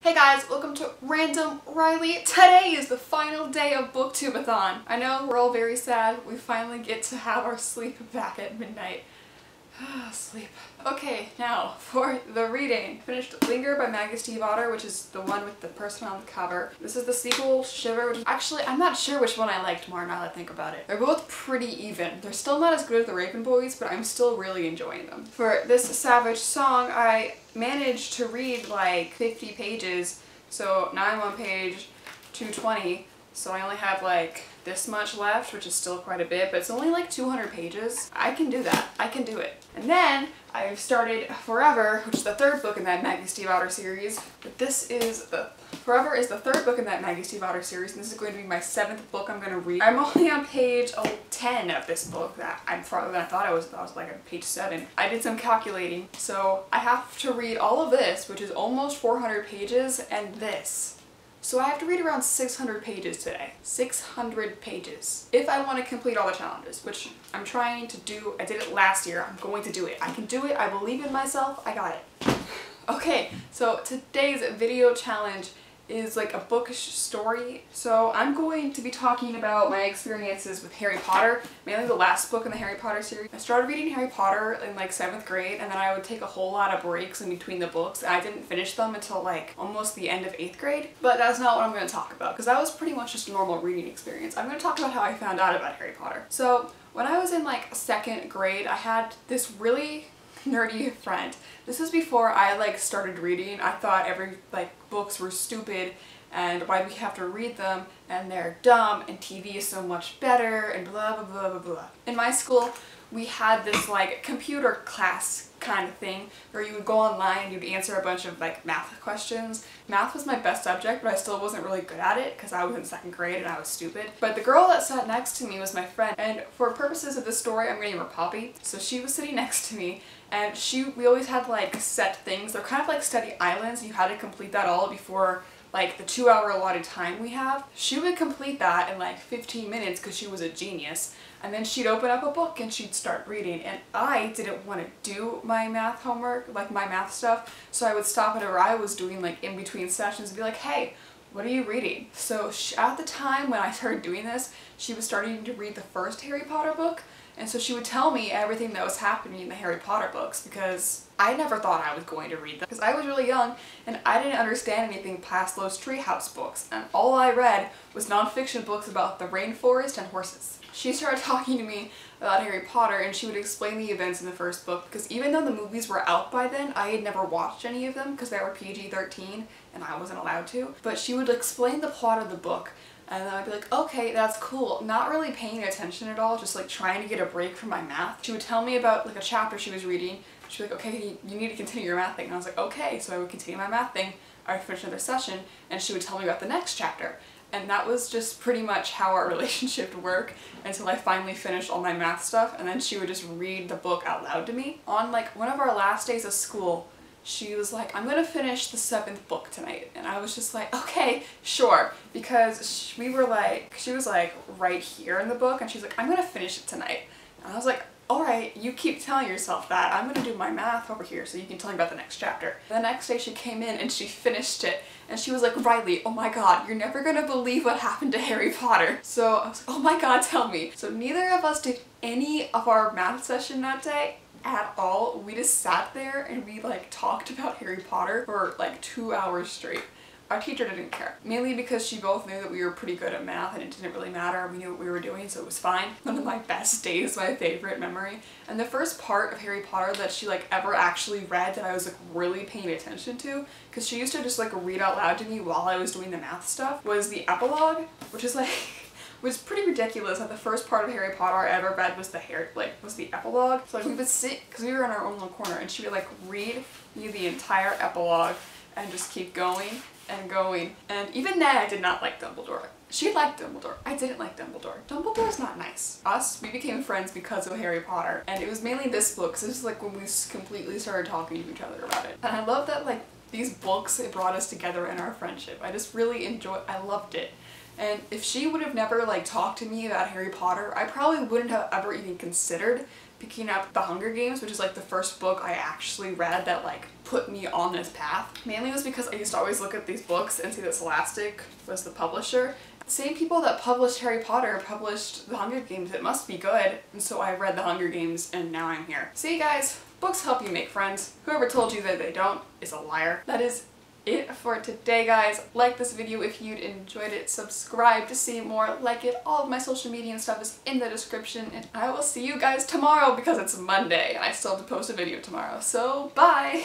Hey guys, welcome to Random Riley. Today is the final day of Booktubeathon. I know we're all very sad. We finally get to have our sleep back at midnight. Sleep. Okay, now for the reading. Finished Linger by Maggie Stiefvater, which is the one with the person on the cover. This is the sequel, Shiver. Actually, I'm not sure which one I liked more now that I think about it. They're both pretty even. They're still not as good as the Raven Boys, but I'm still really enjoying them. For this Savage Song, I managed to read like 50 pages, so now I'm on page 220, so I only have like this much left, which is still quite a bit, but it's only like 200 pages. I can do that. I can do it. And then I've started Forever, which is the third book in that Maggie Stiefvater series. But Forever is the third book in that Maggie Stiefvater series, and this is going to be my 7th book I'm going to read. I'm only on page 10 of this book that I thought I was like on page 7. I did some calculating, so I have to read all of this, which is almost 400 pages, and this. So I have to read around 600 pages today. 600 pages. If I want to complete all the challenges, which I'm trying to do. I did it last year. I'm going to do it. I can do it. I believe in myself. I got it. Okay, so today's video challenge is like a bookish story. So I'm going to be talking about my experiences with Harry Potter, mainly the last book in the Harry Potter series. I started reading Harry Potter in like 7th grade, and then I would take a whole lot of breaks in between the books, and I didn't finish them until like almost the end of 8th grade. But that's not what I'm going to talk about, because that was pretty much just a normal reading experience. I'm going to talk about how I found out about Harry Potter. So when I was in like 2nd grade, I had this really nerdy friend. This was before I like started reading. I thought every books were stupid and why we have to read them and they're dumb and TV is so much better and blah blah blah blah blah. In my school we had this like computer class kind of thing where you would go online and you'd answer a bunch of like math questions. Math was my best subject, but I still wasn't really good at it because I was in 2nd grade and I was stupid. But the girl that sat next to me was my friend, and for purposes of this story I'm going to name her Poppy. So she was sitting next to me, and we always had like set things. They're kind of like study islands. You had to complete that all before like the 2-hour allotted time we have. She would complete that in like 15 minutes because she was a genius. And then she'd open up a book and she'd start reading, and I didn't want to do my math homework, like my math stuff, so I would stop whatever I was doing like in between sessions and be like, hey, what are you reading? So at the time when I started doing this, she was starting to read the first Harry Potter book, and so she would tell me everything that was happening in the Harry Potter books because I never thought I was going to read them because I was really young and I didn't understand anything past those treehouse books, and all I read was nonfiction books about the rainforest and horses. She started talking to me about Harry Potter, and she would explain the events in the first book because even though the movies were out by then, I had never watched any of them because they were PG-13 and I wasn't allowed to. But she would explain the plot of the book, and then I'd be like, okay, that's cool. Not really paying attention at all, just like trying to get a break from my math. She would tell me about like a chapter she was reading. She'd be like, okay, you need to continue your math thing. And I was like, okay. So I would continue my math thing. I would finish another session, and she would tell me about the next chapter. And that was just pretty much how our relationship would work until I finally finished all my math stuff, and then she would just read the book out loud to me. On like one of our last days of school, she was like, I'm gonna finish the 7th book tonight. And I was just like, okay, sure. Because she was like right here in the book, and she's like, I'm gonna finish it tonight. And I was like, alright, you keep telling yourself that. I'm gonna do my math over here so you can tell me about the next chapter. The next day she came in and she finished it, and she was like, Riley, oh my god, you're never gonna believe what happened to Harry Potter. So I was like, oh my god, tell me. So neither of us did any of our math session that day at all. We just sat there and we like talked about Harry Potter for like 2 hours straight. Our teacher didn't care, mainly because she both knew that we were pretty good at math and it didn't really matter. We knew what we were doing, so it was fine. One of my best days, my favorite memory. And the first part of Harry Potter that she like ever actually read that I was like really paying attention to, because she used to just like read out loud to me while I was doing the math stuff, was the epilogue, which is like was pretty ridiculous that the first part of Harry Potter I ever read was the epilogue. So like we would sit, because we were in our own little corner, and she would like read me the entire epilogue and just keep going and going. And even then I did not like Dumbledore. She liked Dumbledore. I didn't like Dumbledore. Dumbledore's not nice. We became friends because of Harry Potter, and it was mainly this book, so this is like when we completely started talking to each other about it. And I love that like these books, it brought us together in our friendship. I just really I loved it. And if she would have never like talked to me about Harry Potter, I probably wouldn't have ever even considered picking up The Hunger Games, which is like the first book I actually read that like put me on this path. Mainly was because I used to always look at these books and see that Scholastic was the publisher. The same people that published Harry Potter published The Hunger Games. It must be good. And so I read The Hunger Games and now I'm here. See guys, books help you make friends. Whoever told you that they don't is a liar. That is it for today, guys. Like this video if you'd enjoyed it, subscribe to see more, like it. All of my social media and stuff is in the description, and I will see you guys tomorrow because it's Monday and I still have to post a video tomorrow. So bye!